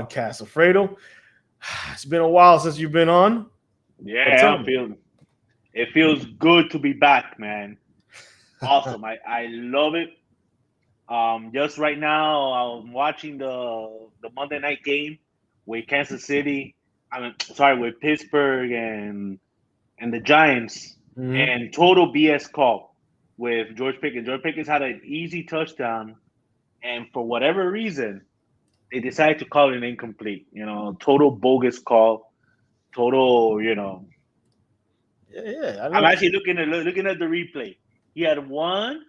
podcast, Alfredo. It's been a while since you've been on, but tell Yeah, me. it feels good to be back, man. Awesome. I love it. Just right now I'm watching the Monday night game with Kansas City. I mean, sorry, with Pittsburgh and the Giants, Mhm. and total BS call with George Pickens. George Pickens had an easy touchdown, and for whatever reason, they decided to call it an incomplete. Total bogus call. Total, Yeah, I I'm know. actually looking at the replay. He had one.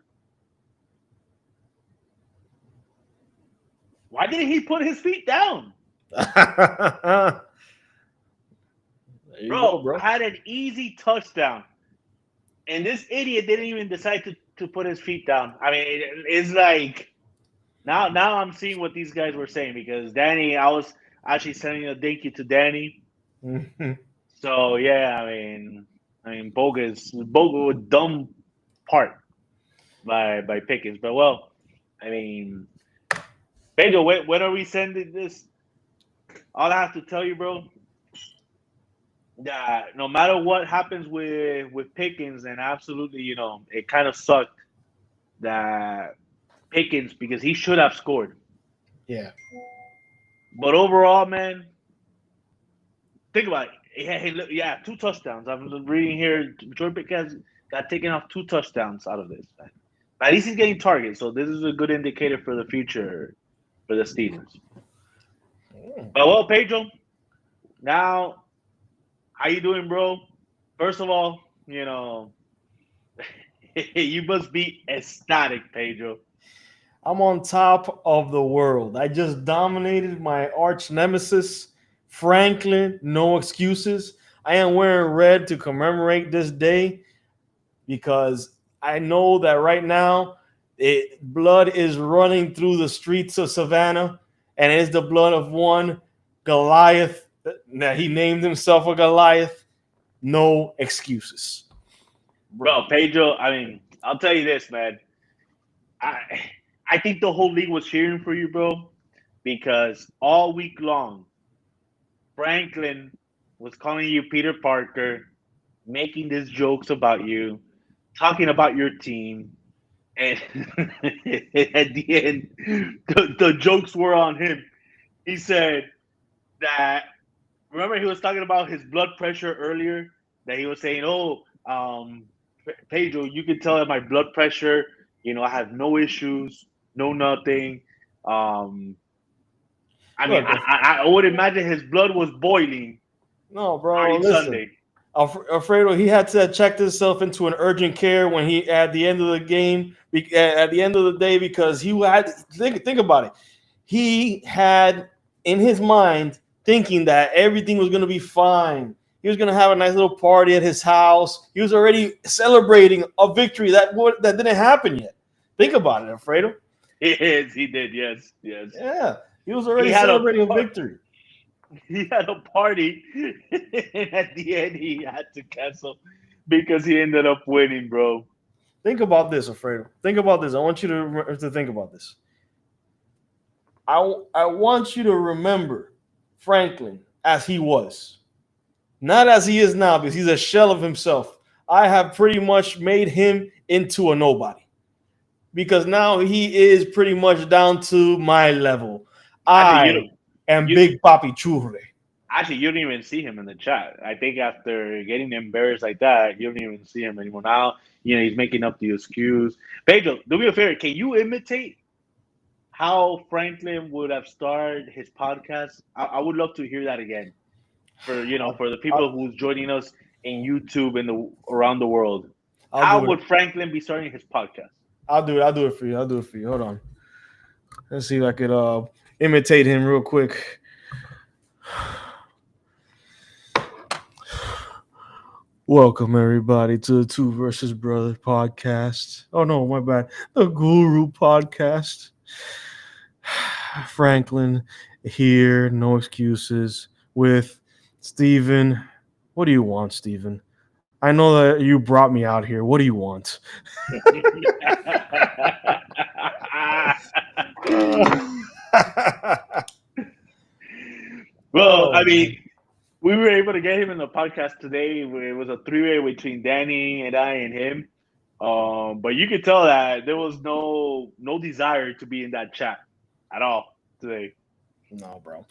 Why didn't he put his feet down? There you go, Bro, bro. had an easy touchdown. And this idiot didn't even decide to put his feet down. I mean, it's like now I'm seeing what these guys were saying because Danny, I was actually sending a thank you to Danny. Mhm. So yeah, I mean bogus dumb part by Pickens. But well, I mean, Pedro, when are we sending this? All I have to tell you, bro, that no matter what happens with Pickens, and absolutely, it kind of sucked that Pickens because he should have scored. Yeah. But overall, man, think about it. Yeah, two touchdowns. I'm reading here. Jordan Pickens got taken off two touchdowns out of this. Man. At least he's getting targets, so this is a good indicator for the future for the Steelers. Mm. But well, Pedro, now how you doing, bro? First of all, you must be ecstatic, Pedro. I'm on top of the world. I just dominated my arch nemesis, Franklin. No excuses. I am wearing red to commemorate this day because I know that right now blood is running through the streets of Savannah, and it is the blood of one Goliath that he named himself a Goliath. No excuses, bro. Bro, Pedro, I mean, I'll tell you this, man. I I think the whole league was cheering for you, bro, because all week long, Franklin was calling you Peter Parker, making these jokes about you, talking about your team, and at the end, the jokes were on him. He said that remember he was talking about his blood pressure earlier. That he was saying, "Oh, Pedro, you can tell that my blood pressure. I have no issues, no nothing. Um, I mean, Look, I would imagine his blood was boiling no, bro. starting Listen, Sunday. Alfredo, he had to check himself into an urgent care when he at the end of the game, at the end of the day, because he had think about it. He had in his mind thinking that everything was going to be fine. He was going to have a nice little party at his house. He was already celebrating a victory that didn't happen yet. Think about it, Alfredo. Yes, he did. Yes, yes. Yeah, he was He already had a celebrating a par- victory. he had a party, and at the end he had to cancel because he ended up winning, bro. Think about this, Alfredo. Think about this. I want you to think about this. I want you to remember Franklin as he was, not as he is now, because he's a shell of himself. I have pretty much made him into a nobody because now he is pretty much down to my level. Actually, I am you Big Papi Churre. you don't even see him in the chat. I think after getting embarrassed like that, you don't even see him anymore. Now, he's making up the excuse. Pedro, do me a favor. Can you imitate how Franklin would have started his podcast? I would love to hear that again I'll, for the people I'll, who's joining us in YouTube and around the world. I'll How do it. would Franklin be starting his podcast? I'll do it. I'll do it for you. I'll do it for you. Hold on. Let's see if I could imitate him real quick. Welcome everybody to the Two versus Brother podcast. Oh no, my bad. The Guru podcast. Franklin here, no excuses with Steven. What do you want, Steven? I know that you brought me out here. What do you want? I love, man. mean, we were able to get him in the podcast today. Where it was a three-way between Danny and I and him. But you could tell that there was no desire to be in that chat at all today. No, bro.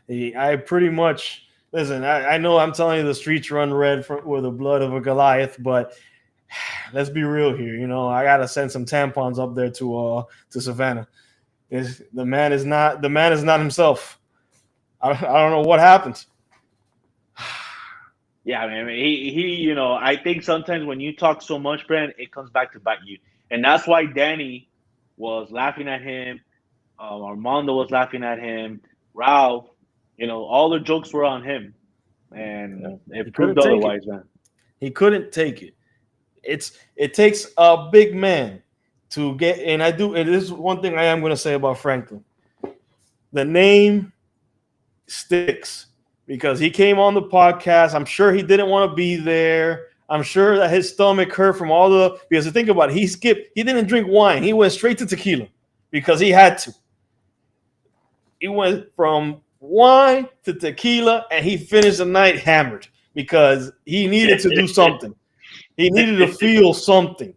I pretty much listen. I know I'm telling you the streets run red with the blood of a Goliath, but let's be real here. I gotta send some tampons up there to Savannah. The man is not himself. I don't know what happened. Yeah, man. I think sometimes when you talk so much, Brand, it comes back to bite you, and that's why Danny was laughing at him. Armando was laughing at him. Ralph, all the jokes were on him, and He it proved couldn't take it. otherwise, man. He couldn't take it. It takes a big man to get. And this is one thing I am going to say about Franklin. The name sticks because he came on the podcast. I'm sure he didn't want to be there. I'm sure that his stomach hurt from because think about it, he didn't drink wine. He went straight to tequila because he had to. He went from wine to tequila and he finished the night hammered because he needed to do something. He needed to feel something.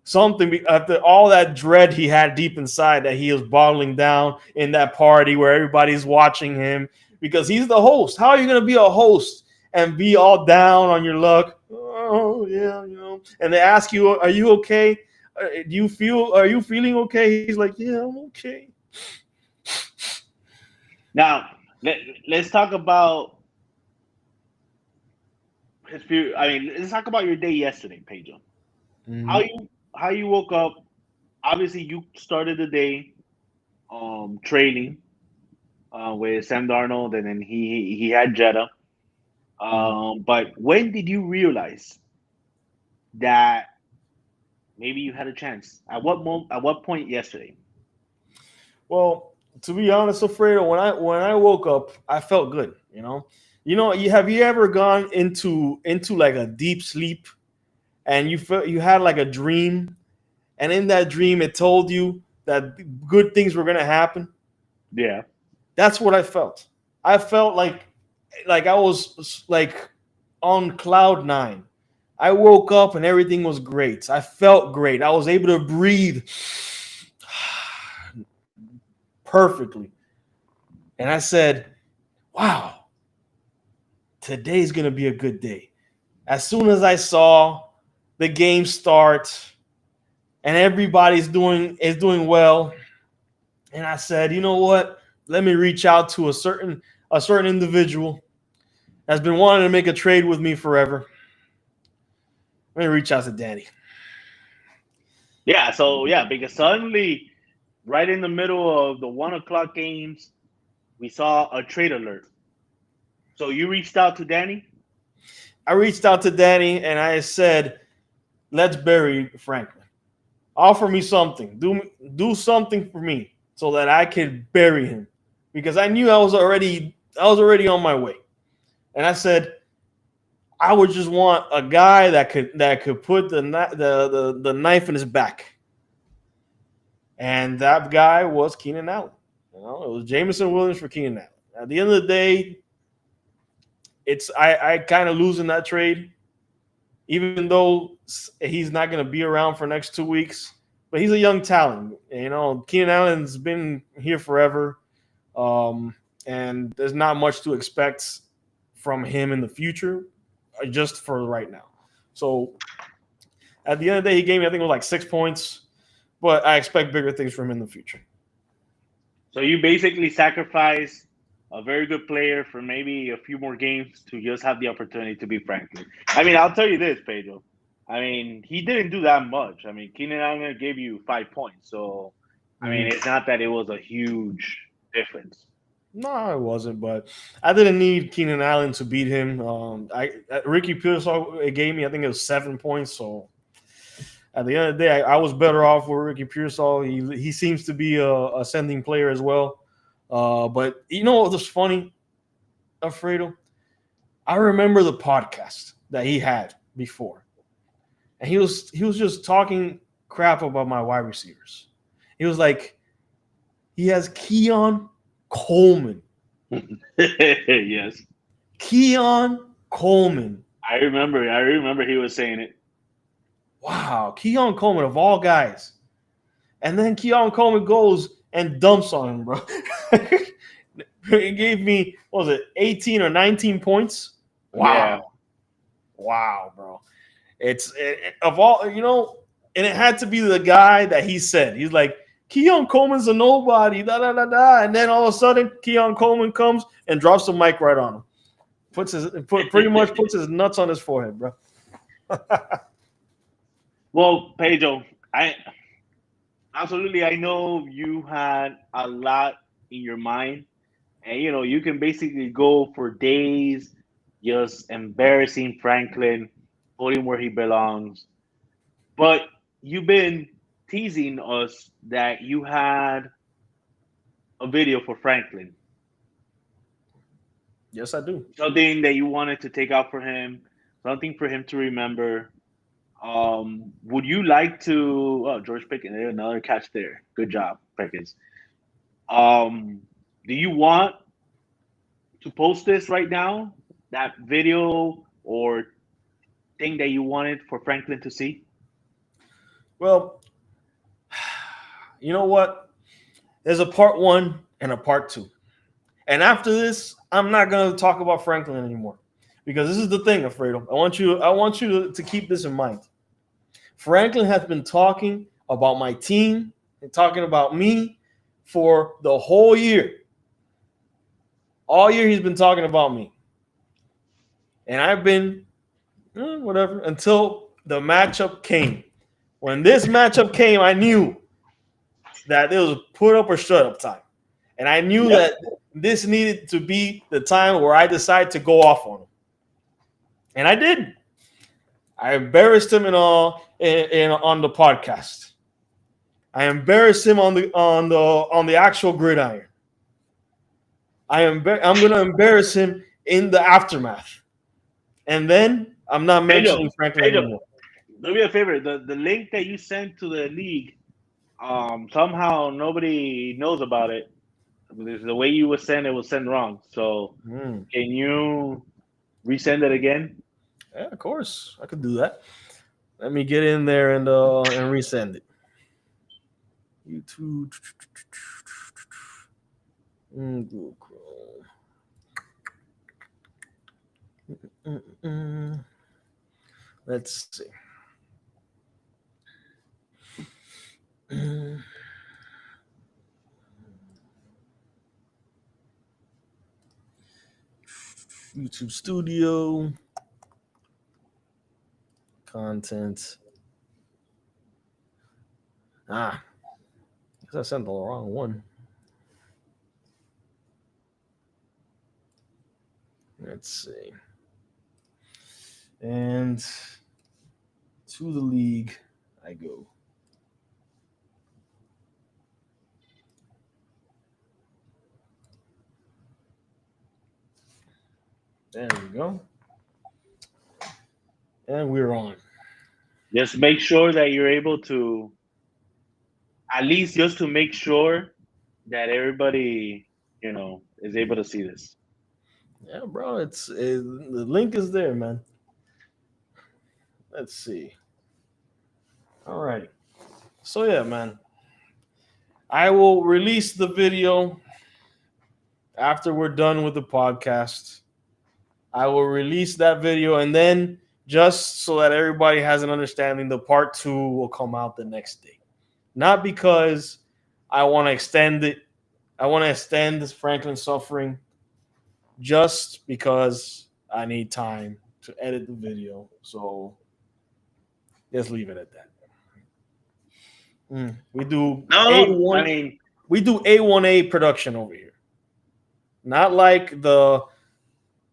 Something after all that dread he had deep inside that he was bottling down in that party where everybody's watching him because he's the host. How are you going to be a host and be all down on your luck? Oh, yeah, And they ask you, are you okay? Are you feeling okay? He's like, yeah, I'm okay. Now, let's talk about let's talk about your day yesterday, Pedro. Mm-hmm. How you woke up? Obviously, you started the day training with Sam Darnold, and then he had Jetta. But when did you realize that maybe you had a chance? At what moment? At what point yesterday? Well, to be honest, Alfredo, when I woke up, I felt good. Have you ever gone into like a deep sleep and you had like a dream, and in that dream it told you that good things were gonna happen? Yeah. That's what I felt. I felt like I was like on cloud nine. I woke up and everything was great. I felt great. I was able to breathe perfectly. And I said, wow, today's going to be a good day. As soon as I saw the game start and everybody's doing well, and I said, you know what? Let me reach out to a certain individual that's been wanting to make a trade with me forever. Let me reach out to Danny. Yeah, so because suddenly, right in the middle of the 1:00 games, we saw a trade alert. So you reached out to Danny? I reached out to Danny and I said, let's bury Franklin. Offer me something. Do something for me so that I could bury him. Because I knew I was already on my way. And I said, I would just want a guy that could put the knife in his back. And that guy was Keenan Allen. It was Jameson Williams for Keenan Allen. At the end of the day, I kind of losing that trade, even though he's not going to be around for the next 2 weeks. But he's a young talent. Keenan Allen's been here forever, and there's not much to expect from him in the future, just for right now. So at the end of the day, he gave me, I think it was like 6 points, but I expect bigger things from him in the future. So you basically sacrificed a very good player for maybe a few more games to just have the opportunity to be Franklin. I'll tell you this, Pedro. He didn't do that much. Keenan Allen gave you 5 points. So, it's not that it was a huge difference. No, it wasn't, but I didn't need Keenan Allen to beat him. Ricky Pearsall gave me, I think it was 7 points. So at the end of the day, I was better off with Ricky Pearsall. He seems to be a ascending player as well. But you know what was funny, Alfredo? I remember the podcast that he had before, and he was just talking crap about my wide receivers. He was like, he has Keon Coleman Yes, Keon Coleman. I remember. I remember he was saying it. Wow, Keon Coleman of all guys. And then Keon Coleman goes and dumps on him, bro. He gave me, what was it, 18 or 19 points? Yeah. Wow. Wow, bro. Of all, and it had to be the guy that he said. He's like, Keon Coleman's a nobody, da da da da. And then all of a sudden, Keon Coleman comes and drops the mic right on him. Pretty much puts his nuts on his forehead, bro. Well, Pedro, I absolutely. I know you had a lot in your mind, and you can basically go for days just embarrassing Franklin, putting where he belongs. But you've been teasing us that you had a video for Franklin, Yes, I do. something that you wanted to take out for him, something for him to remember. Would you like to? Oh, George Pickens, another catch there. Good job, Pickens. Um, do you want to post this right now? That video or thing that you wanted for Franklin to see? Well, you know what? There's a part one and a part two. And after this, I'm not going to talk about Franklin anymore. Because this is the thing, Alfredo. I want you to keep this in mind. Franklin has been talking about my team and talking about me for the whole year. All year he's been talking about me. And I've been whatever until the matchup came. When this matchup came, I knew that it was put up or shut up time. And I knew that this needed to be the time where I decided to go off on him. And I did. I embarrassed him on the podcast. I embarrassed him on the actual gridiron. I'm going to embarrass him in the aftermath. And then I'm not mentioning Franklin anymore. Do me a favor. The link that you sent to the league, somehow nobody knows about it. The way you was sent it was sent wrong. So can you resend it again? Yeah, of course. I could do that. Let me get in there and resend it. YouTube. Google Chrome. Let's see. YouTube Studio. Content. I guess I sent the wrong one. Let's see. And to the league I go. There we go. And we're on. Just make sure that you're able to, at least just to make sure that everybody, is able to see this. Yeah, bro. The link is there, man. Let's see. All right. So yeah, man. I will release the video after we're done with the podcast. I will release that video, and then just so that everybody has an understanding, the part two will come out the next day. Not because I want to extend it. I want to extend this Franklin suffering just because I need time to edit the video. So let's leave it at that. We do A1. We do A1A production over here. Not like the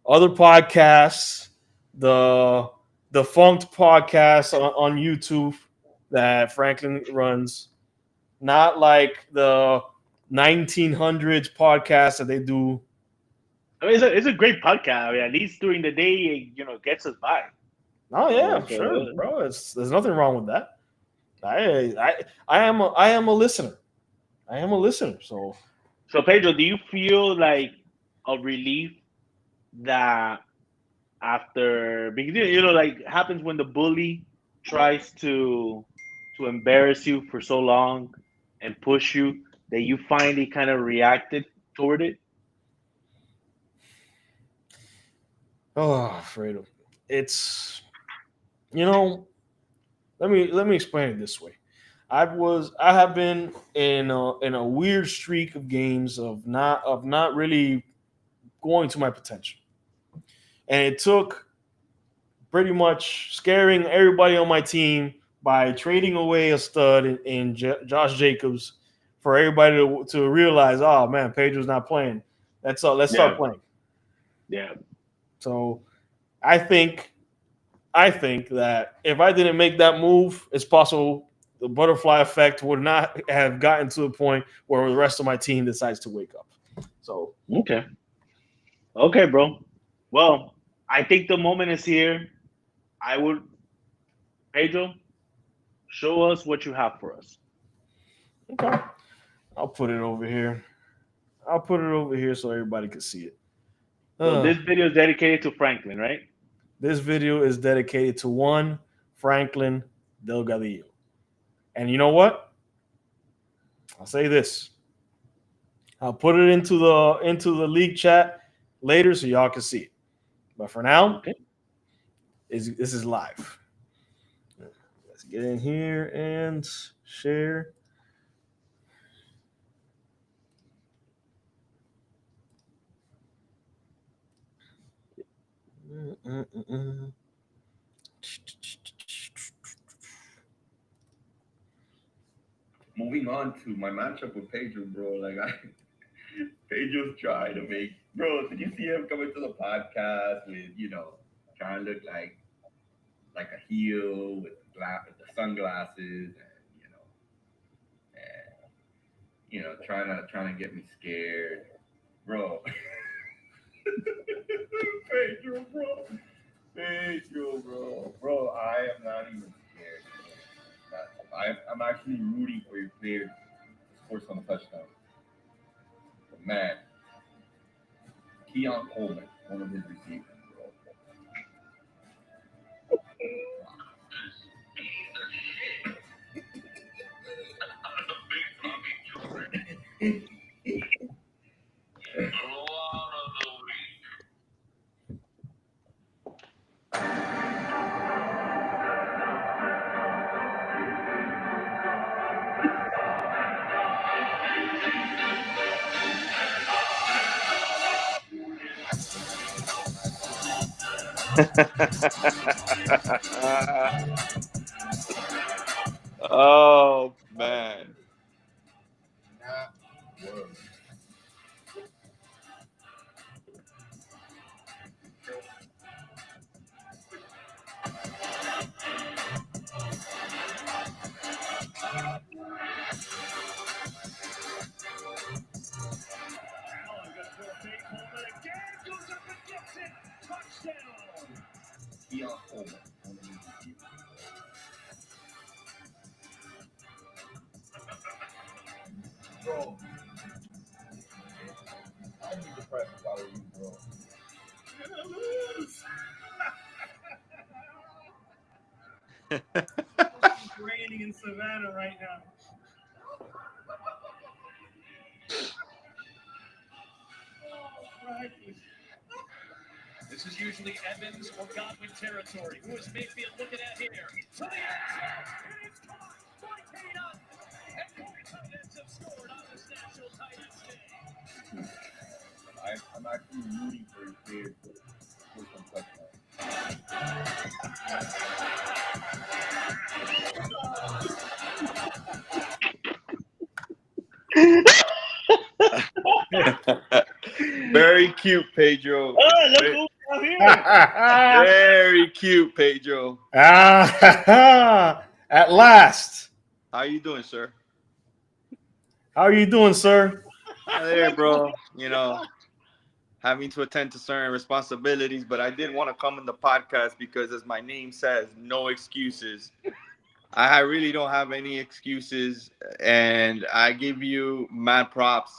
other podcasts, the Funked podcast on YouTube that Franklin runs. Not like the 1900s podcast that they do. I mean, it's a great podcast. I mean, at least during the day, it gets us by. Oh yeah, sure, bro. There's nothing wrong with that. I am a listener. I am a listener. So Pedro, do you feel like of relief that after, because like happens when the bully tries to embarrass you for so long and push you that you finally kind of reacted toward it. Oh, Fredo, it's you know. Let me explain it this way. I have been in a weird streak of games of not really going to my potential, and it took pretty much scaring everybody on my team by trading away a stud in Josh Jacobs for everybody to realize, oh man, Pedro's not playing. Let's start Yeah, playing. yeah. So I think I think that if I didn't make that move, it's possible the butterfly effect would not have gotten to a point where the rest of my team decides to wake up. So Okay, okay, bro. Well, I think the moment is here. I would, Pedro, show us what you have for us. okay, I'll put it over here. I'll put it over here so everybody can see it. So Uh, this video is dedicated to Franklin, right? this video is dedicated to one Franklin Delgadillo. And you know what? I'll say this. I'll put it into the league chat later so y'all can see it. But for now, Okay. this is live. Let's get in here and share. Mm-mm-mm. Moving on to my matchup with Pedro, bro. Like Pedro's trying to make, bro. Did you see him coming to the podcast with, trying to look like a heel with the sunglasses and and trying to get me scared, bro. Pedro, bro. Pedro, bro. I am not even scared. I'm actually rooting for your player to score some touchdown. But man, Keon Coleman, one of his receivers, bro. Oh man. Word. Keon Coleman, one of his receivers. Bro, I'd be depressed if I were you, bro. It's raining in Savannah right now. This is usually Evans or Godwin territory. Who is Mayfield looking at here? To the end zone. It is caught by Keenan. And both tight ends have scored on this National Tight Ends Day. I'm actually rooting for your player to score some touchdowns. Very cute, Pedro. Oh, look Ve- who's out here. Very cute, Pedro. At last. How you doing, sir? How are you doing, sir? There, bro. Having to attend to certain responsibilities, but I did want to come in the podcast because, as my name says, no excuses. I really don't have any excuses, and I give you mad props.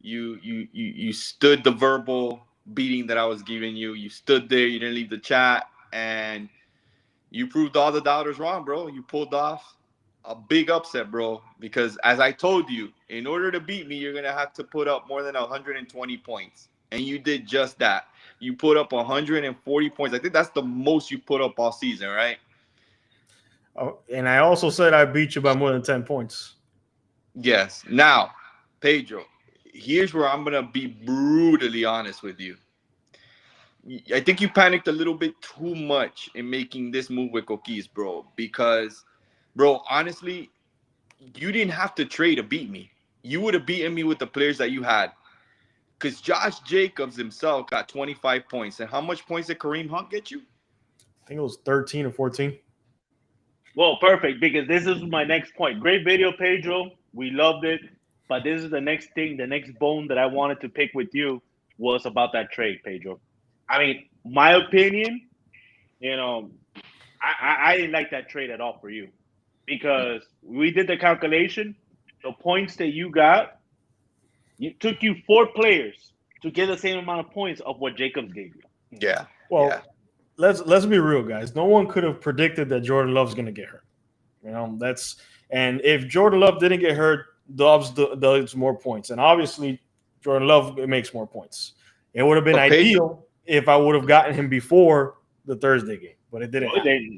You stood the verbal beating that I was giving you. You stood there. You didn't leave the chat, and you proved all the doubters wrong, bro. You pulled off a big upset, bro. Because as I told you, in order to beat me, you're gonna have to put up more than 120 points, and you did just that. You put up 140 points. I think that's the most you put up all season, right? Oh, and I also said I beat you by more than 10 points. Yes. Now, Pedro, here's where I'm going to be brutally honest with you. I think you panicked a little bit too much in making this move with Coquise, bro. Because, bro, honestly, you didn't have to trade to beat me. You would have beaten me with the players that you had. Because Josh Jacobs himself got 25 points. And how much points did Kareem Hunt get you? I think it was 13 or 14. Well, perfect, because this is my next point. Great video, Pedro. We loved it. But this is the next thing, the next bone that I wanted to pick with you was about that trade, Pedro. I mean, my opinion, I didn't like that trade at all for you because we did the calculation. The points that you got, it took you 4 players to get the same amount of points of what Jacobs gave you. Yeah. Well, yeah. let's be real, guys. No one could have predicted that Jordan Love's going to get hurt. And if Jordan Love didn't get hurt, Dobbs does more points. And obviously, Jordan Love makes more points. It would have been ideal if I would have gotten him before the Thursday game, but it didn't.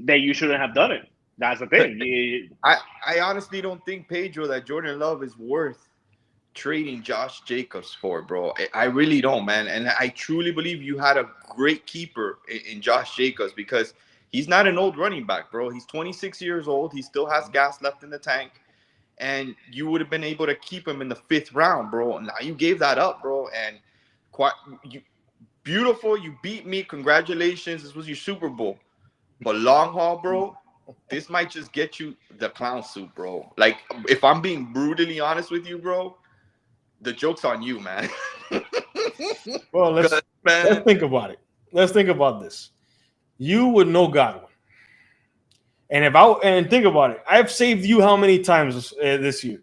Then you shouldn't have done it. That's the thing. I honestly don't think, Pedro, that Jordan Love is worth trading Josh Jacobs for, bro. I really don't, man. And I truly believe you had a great keeper in Josh Jacobs because he's not an old running back, bro. He's 26 years old. He still has gas left in the tank. And you would have been able to keep him in the 5th round, bro. And now you gave that up, bro. And beautiful. You beat me. Congratulations. This was your Super Bowl. But long haul, bro, this might just get you the clown suit, bro. Like, if I'm being brutally honest with you, bro, the joke's on you, man. Well, let's think about it. Let's think about this. You would know Godwin. And think about it. I've saved you how many times this year?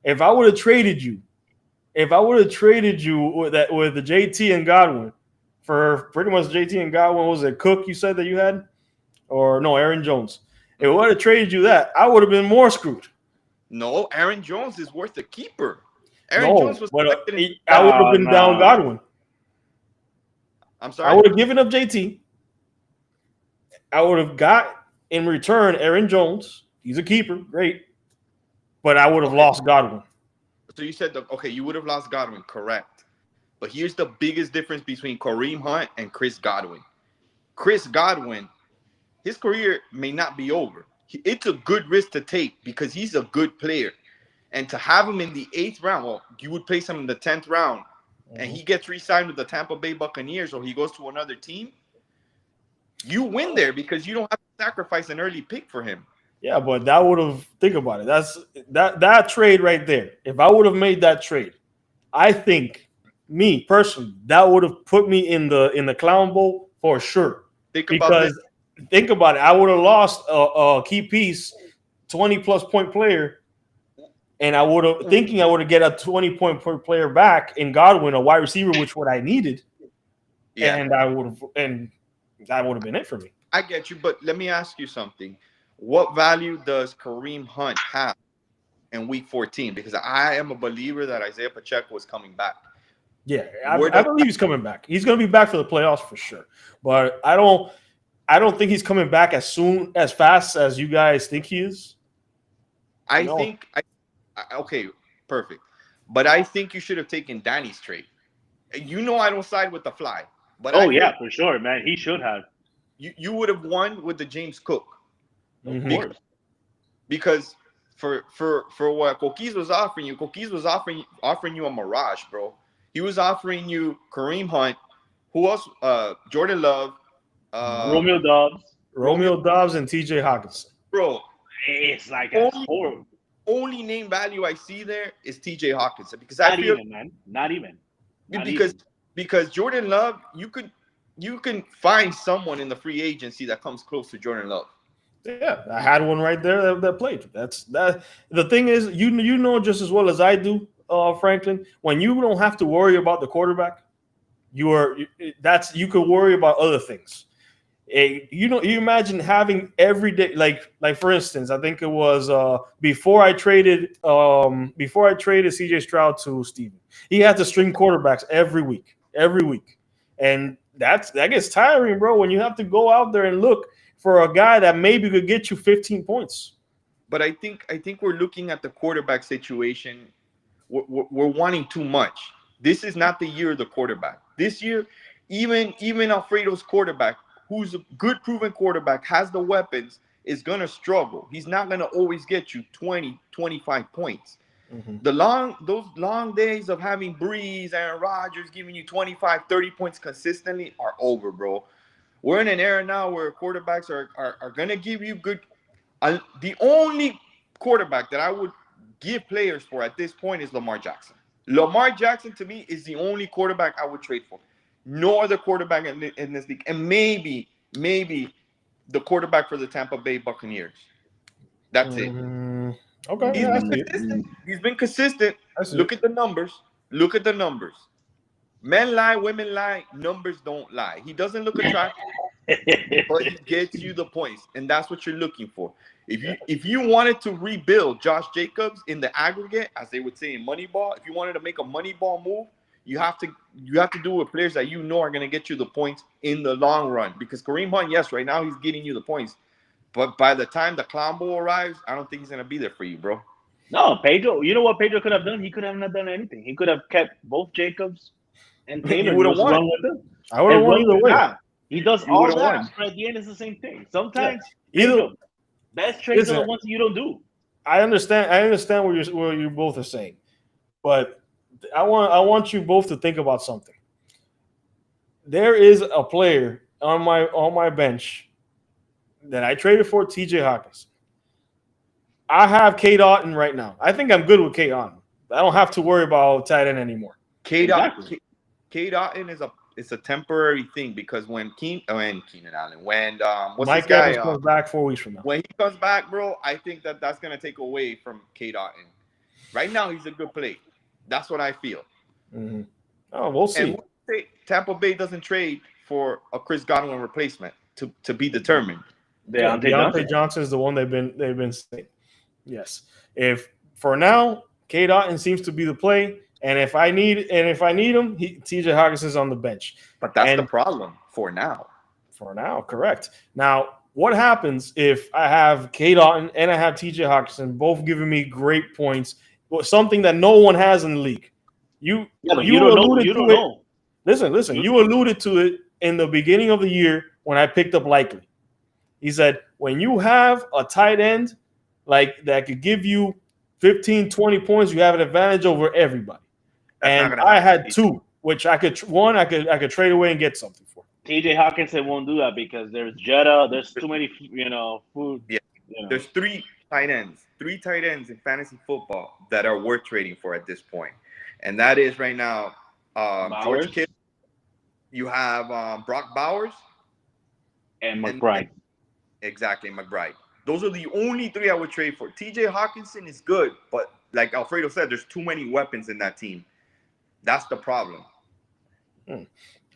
If I would have traded you with the JT and Godwin for pretty much JT and Godwin, was it Cook you said that you had? Or no, Aaron Jones. If I would have traded you that, I would have been more screwed. No, Aaron Jones is worth a keeper. Jones was I would have been down Godwin. I'm sorry. I would have given up JT. I would have got in return Aaron Jones. He's a keeper, great. But I would have lost Godwin. So you said you would have lost Godwin, correct. But here's the biggest difference between Kareem Hunt and Chris Godwin. Chris Godwin, his career may not be over. It's a good risk to take because he's a good player. And to have him in the 8th round, well, you would place him in the 10th round, and he gets re-signed with the Tampa Bay Buccaneers or he goes to another team, you win there because you don't have to sacrifice an early pick for him. Yeah, but that would have – think about it. That trade right there, if I would have made that trade, I think, me personally, that would have put me in the clown bowl for sure. Think about it. I would have lost a key piece, 20-plus point player, and I would have thinking I would have get a 20-point player back in Godwin, a wide receiver, which what I needed. Yeah. And that would have been it for me. I get you, but let me ask you something. What value does Kareem Hunt have in Week 14? Because I am a believer that Isaiah Pacheco is coming back. Yeah, I believe he's coming back. He's going to be back for the playoffs for sure. But I don't think he's coming back as fast as you guys think he is. Okay, perfect. But I think you should have taken Danny's trade. You know I don't side with the fly. But for sure, man. He should have. You would have won with the James Cook. Of course. Because for what Coquise was offering you a mirage, bro. He was offering you Kareem Hunt. Who else? Jordan Love. Romeo Doubs and TJ Hawkinson. Bro, it's like horrible. Only name value I see there is TJ Hawkinson because Not even. Because Jordan Love, you can find someone in the free agency that comes close to Jordan Love. Yeah, I had one right there that played. That's that. The thing is, you know just as well as I do. Franklin, when you don't have to worry about the quarterback, you could worry about other things. You imagine having every day, like for instance, I think it was before I traded CJ Stroud to Steven. He had to string quarterbacks every week, and that gets tiring, bro. When you have to go out there and look for a guy that maybe could get you 15 points. But I think we're looking at the quarterback situation. We're wanting too much. This is not the year of the quarterback. This year, even Alfredo's quarterback, who's a good proven quarterback, has the weapons, is going to struggle. He's not going to always get you 20, 25 points. Mm-hmm. Those long days of having Breeze, Aaron Rodgers giving you 25, 30 points consistently are over, bro. We're in an era now where quarterbacks are going to give you good. The only quarterback that I would give players for at this point is Lamar Jackson. Lamar Jackson, to me, is the only quarterback I would trade for. No other quarterback in this league. And maybe the quarterback for the Tampa Bay Buccaneers. That's it. Okay. He's been consistent. Look at the numbers. Men lie, women lie. Numbers don't lie. He doesn't look attractive, but he gets you the points. And that's what you're looking for. If you wanted to rebuild Josh Jacobs in the aggregate, as they would say in Moneyball, if you wanted to make a Moneyball move, you have to do with players that you know are going to get you the points in the long run. Because Kareem Hunt, yes, right now he's getting you the points, but by the time the Clown Bowl arrives, I don't think he's going to be there for you, bro. No, Pedro. You know what Pedro could have done? He could have not done anything. He could have kept both Jacobs and Taylor. He would have won. I would have won either way. He does all that. But at the end, it's the same thing. Sometimes best trades are the ones you don't do. I understand what you both are saying, but I want you both to think about something. There is a player on my bench that I traded for, TJ Hawkins. I have Cade Otton right now. I think I'm good with Cade Otton. I don't have to worry about tight end anymore. Cade Otton is a temporary thing because when Keenan Allen, Mike Evans comes back 4 weeks from now. When he comes back, bro, I think that's going to take away from Cade Otton. Right now, he's a good play. That's what I feel. Mm-hmm. Oh, we'll see. And Tampa Bay doesn't trade for a Chris Godwin replacement to be determined. Deontay Johnson is the one they've been saying. Yes. If for now, Cade Otton seems to be the play, and if I need him, TJ Hawkins is on the bench. But that's the problem for now. For now, correct. Now, what happens if I have Cade Otton and I have TJ Hawkinson both giving me great points? Something that no one has in the league. You alluded to it. Listen. You alluded to it in the beginning of the year when I picked up Likely. He said, when you have a tight end like that could give you 15, 20 points, you have an advantage over everybody. And I had two, which I could trade away and get something for. TJ Hawkinson won't do that because there's Jetta. There's too many, food. Yeah. There's three tight ends in fantasy football that are worth trading for at this point. And that is right now George Kittle. You have Brock Bowers. And McBride. Exactly, McBride. Those are the only three I would trade for. TJ Hawkinson is good, but like Alfredo said, there's too many weapons in that team. That's the problem.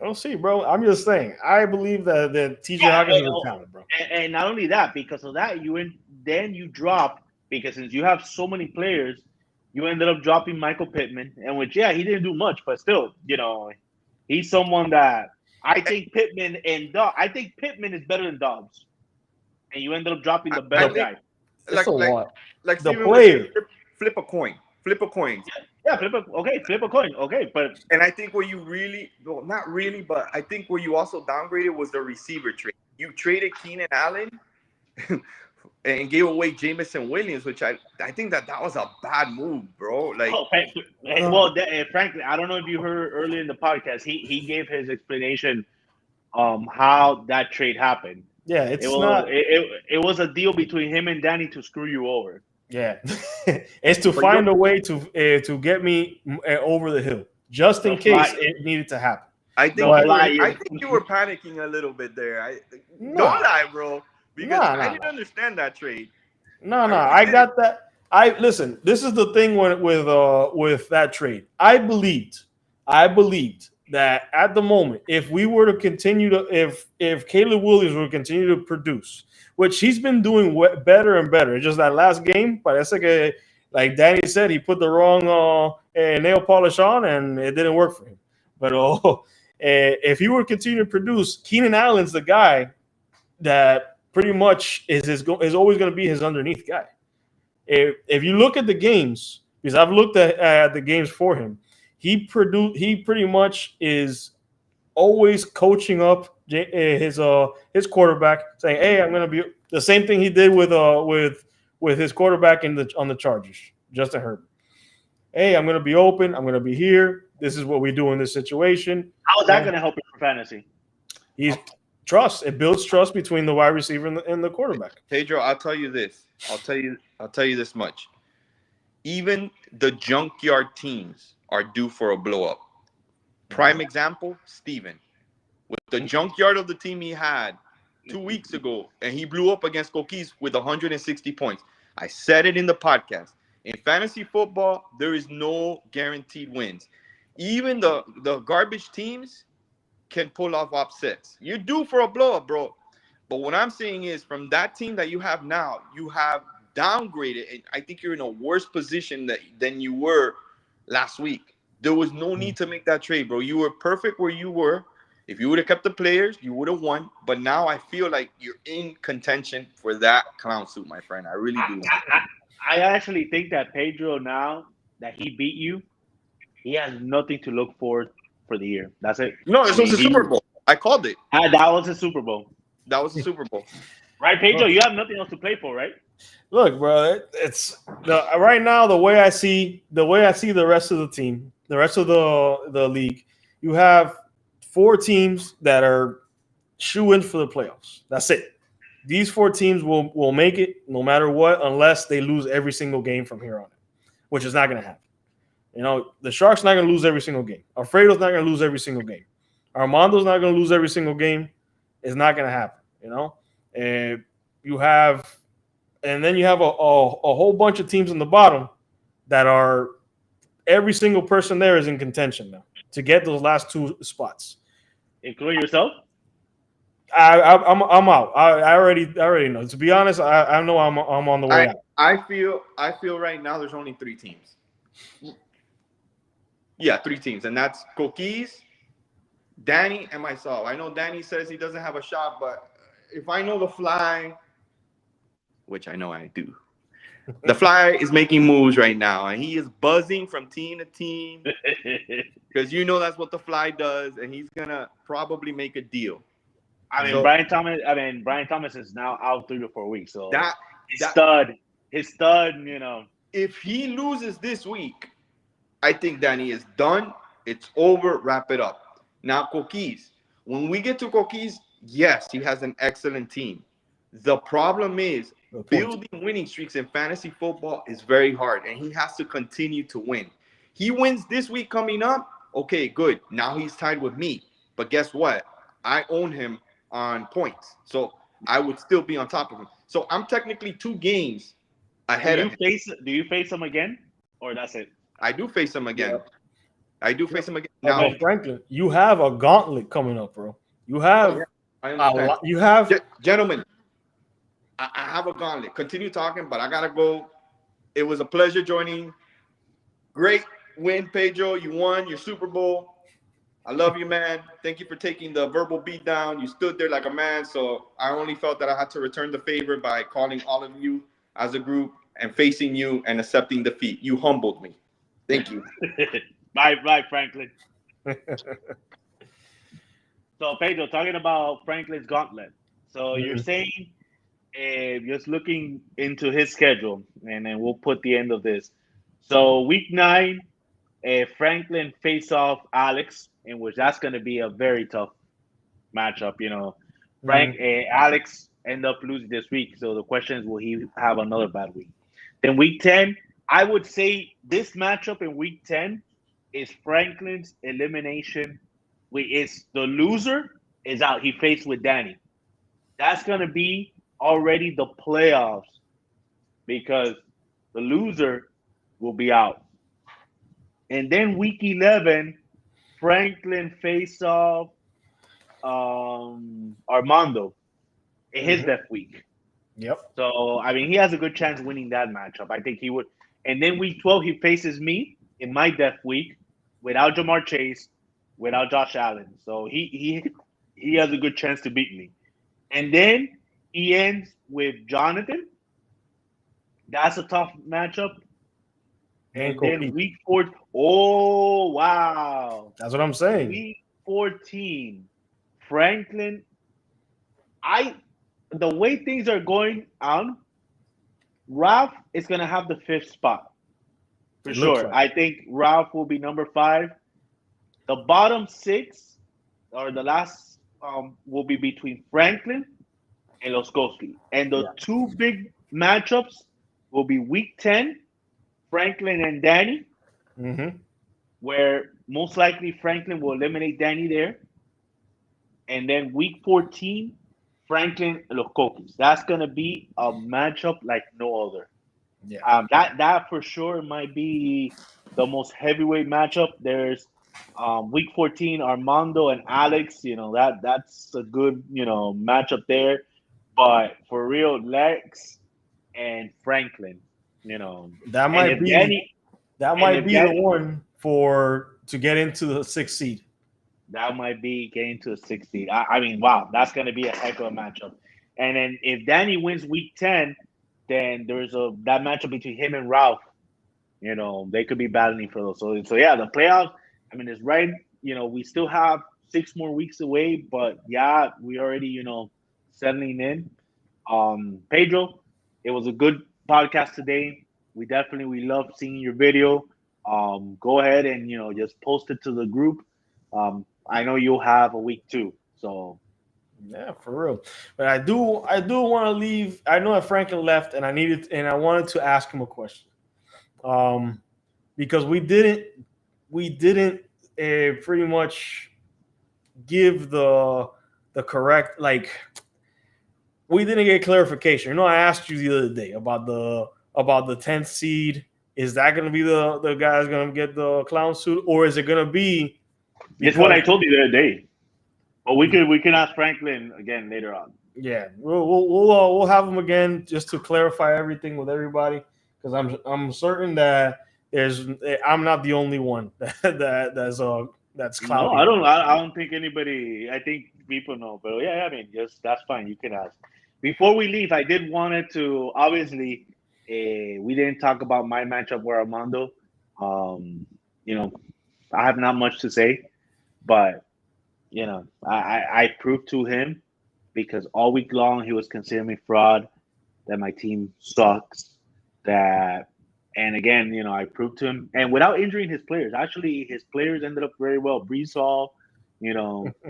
We'll see, bro. I'm just saying. I believe that TJ Hawkinson is talent, bro. And not only that, because of that, you drop, because since you have so many players, you ended up dropping Michael Pittman, and which he didn't do much, but still, he's someone that I think Pittman is better than Dobbs, and you ended up dropping the better guy. That's a lot. Like the player. Flip a coin. Yeah, flip a coin. Okay, but and I think where you really, well, not really, but I think where you also downgraded was the receiver trade. You traded Keenan Allen and gave away Jameson Williams, which I think that was a bad move, bro. Like, frankly, I don't know if you heard earlier in the podcast, he gave his explanation how that trade happened. Yeah, it was a deal between him and Danny to screw you over. Yeah, it's to find a way to get me over the hill, just in case it needed to happen. I think you were panicking a little bit there. Don't lie, bro. Because I didn't understand that trade. No, I got that. I listen. This is the thing with that trade. I believed that at the moment, if we were to continue to, if Caleb Williams would continue to produce, which he's been doing better and better. It's just that last game, parece que, like Danny said, he put the wrong nail polish on and it didn't work for him. But if he were to continue to produce, Keenan Allen's the guy that pretty much is always going to be his underneath guy. If you look at the games, because I've looked at the games for him, he pretty much is always coaching up his quarterback, saying, "Hey, I'm going to be the same thing he did with his quarterback on the Chargers, Justin Herbert. Hey, I'm going to be open. I'm going to be here. This is what we do in this situation." How is that going to help you for fantasy? He's trust. It builds trust between the wide receiver and the quarterback. Pedro, I'll tell you this. I'll tell you this much. Even the junkyard teams are due for a blow up. Prime example, Steven. With the junkyard of the team he had 2 weeks ago, and he blew up against Coquise with 160 points. I said it in the podcast. In fantasy football, there is no guaranteed wins. Even the garbage teams can pull off upsets. You're due for a blow up, bro. But what I'm saying is, from that team that you have now, you have downgraded, and I think you're in a worse position than you were last week. There was no need to make that trade, bro. You were perfect where you were. If you would have kept the players, you would have won. But now I feel like you're in contention for that clown suit, my friend. I really do. I actually think that Pedro, now that he beat you, he has nothing to look forward for the year. That's it. No, this was a Super Bowl. I called it. That was a Super Bowl. That was a Super Bowl. Right, Pedro? You have nothing else to play for, right? Look, bro, it's right now the way I see the rest of the team, the rest of the league. You have 4 teams that are shoo-in for the playoffs. That's it. These 4 teams will make it no matter what, unless they lose every single game from here on in, which is not going to happen. You know, the Sharks not going to lose every single game. Alfredo's not going to lose every single game. Armando's not going to lose every single game. It's not going to happen. You know, and then you have a whole bunch of teams on the bottom that are every single person there is in contention now to get those last 2 spots. Including yourself? I'm out. I already know. To be honest, I know I'm on the way out. I feel right now there's only 3 teams. Yeah, 3 teams, and that's Coquise, Danny, and myself. I know Danny says he doesn't have a shot, but if I know the Fly, which I know I do, the Fly is making moves right now, and he is buzzing from team to team because you know that's what the Fly does, and he's gonna probably make a deal. Brian Thomas is now out 3 to 4 weeks, so his stud, you know. If he loses this week, I think Danny is done. It's over. Wrap it up. Now, Coquise. When we get to Coquise, yes, he has an excellent team. The problem is building winning streaks in fantasy football is very hard, and he has to continue to win. He wins this week coming up. Okay, good. Now he's tied with me. But guess what? I own him on points, so I would still be on top of him. So I'm technically 2 games ahead of him. Do you face him again, or that's it? I do face him again. Yeah. I do face him again. Now, Franklin, you have a gauntlet coming up, bro. You have gentlemen. I have a gauntlet. Continue talking, but I gotta go. It was a pleasure joining. Great win, Pedro. You won your Super Bowl. I love you, man. Thank you for taking the verbal beat down. You stood there like a man, so I only felt that I had to return the favor by calling all of you as a group and facing you and accepting defeat. You humbled me. Thank you. Right, Franklin. So, Pedro, talking about Franklin's gauntlet. So you're saying, just looking into his schedule, and then we'll put the end of this. So week 9, Franklin face off Alex, in which that's going to be a very tough matchup. You know, Alex end up losing this week. So the question is, will he have another bad week? Then week 10, I would say this matchup in week 10 is Franklin's elimination. It's the loser is out. He faced with Danny. That's going to be already the playoffs, because the loser will be out. And then week 11, Franklin face off Armando in his death week. Yep. So, I mean, he has a good chance of winning that matchup. I think he would. And then week 12, he faces me in my death week without Jamar Chase, without Josh Allen. So he has a good chance to beat me. And then he ends with Jonathan. That's a tough matchup. And then week 4, oh, wow. That's what I'm saying. Week 14, Franklin. The way things are going on, Ralph is going to have the 5th spot. For sure. Like. I think Ralph will be number 5. The bottom 6, or the last, will be between Franklin and Loskowski. And the 2 big matchups will be week 10, Franklin and Danny, where most likely Franklin will eliminate Danny there. And then week 14, Franklin and Loskowski. That's going to be a matchup like no other. Yeah. That for sure might be the most heavyweight matchup. There's week 14, Armando and Alex. That's a good matchup there. But for real, Lex and Franklin, that might be the one to get into the 6th seed. That might be getting to the 6th seed. I mean, wow, that's going to be a heck of a matchup. And then if Danny wins week 10, then there's that matchup between him and Ralph. They could be battling for those. So yeah, the playoffs. I mean, it's right. We still have 6 more weeks away, but yeah, we already settling in. Pedro, it was a good podcast today. We love seeing your video. Go ahead and just post it to the group. I know you'll have a week 2, so yeah, for real. But I do want to leave. I know that Franklin left, and I wanted to ask him a question, because we didn't pretty much give the correct, like, we didn't get clarification. I asked you the other day about the 10th seed. Is that going to be the guy that's going to get the clown suit, or is it going to be? It's what I told you the other day. But we can ask Franklin again later on. Yeah, we'll have him again just to clarify everything with everybody, because I'm certain that I'm not the only one that's cloudy. No, I don't think anybody. I think people know, but yeah, I mean, that's fine. You can ask. Before we leave, I did wanted to obviously. We didn't talk about my matchup with Armando. I have not much to say, but I proved to him, because all week long he was considering me fraud, that my team sucks, and again, I proved to him, and without injuring his players. Actually, his players ended up very well. Brees Hall,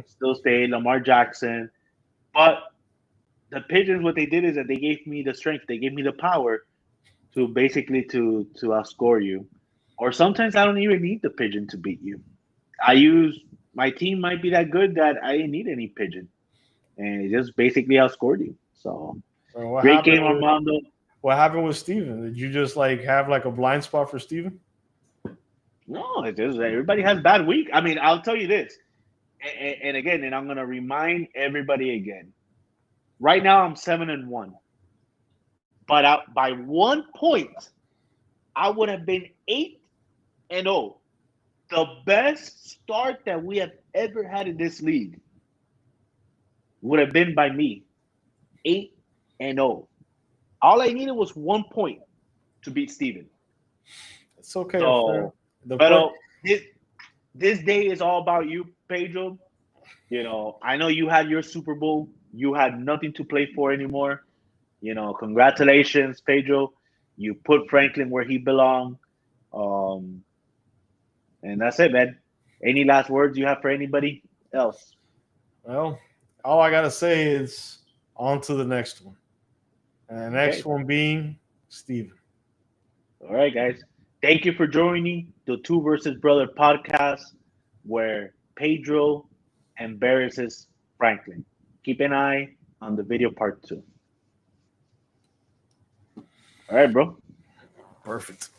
still stayed. Lamar Jackson, but the Pigeons, what they did is that they gave me the strength, they gave me the power to basically to outscore you, or sometimes I don't even need the Pigeon to beat you. My team might be that good that I didn't need any Pigeon, and it just basically outscored you. So great game, Armando. What happened with Steven? Did you just have a blind spot for Steven? No, it's just everybody has bad week. I mean, I'll tell you this, and again, and I'm gonna remind everybody again. Right now, I'm 7-1. But by 1 point, I would have been 8-0. The best start that we have ever had in this league would have been by me. 8-0. All I needed was 1 point to beat Steven. It's okay. So, this day is all about you, Pedro. I know you had your Super Bowl. You had nothing to play for anymore. Congratulations, Pedro. You put Franklin where he belonged. And that's it, man. Any last words you have for anybody else? Well, all I got to say is on to the next one. And the next one being Steven. All right, guys. Thank you for joining the Two versus Brother podcast, where Pedro embarrasses Franklin. Keep an eye on the video part 2. All right, bro. Perfect.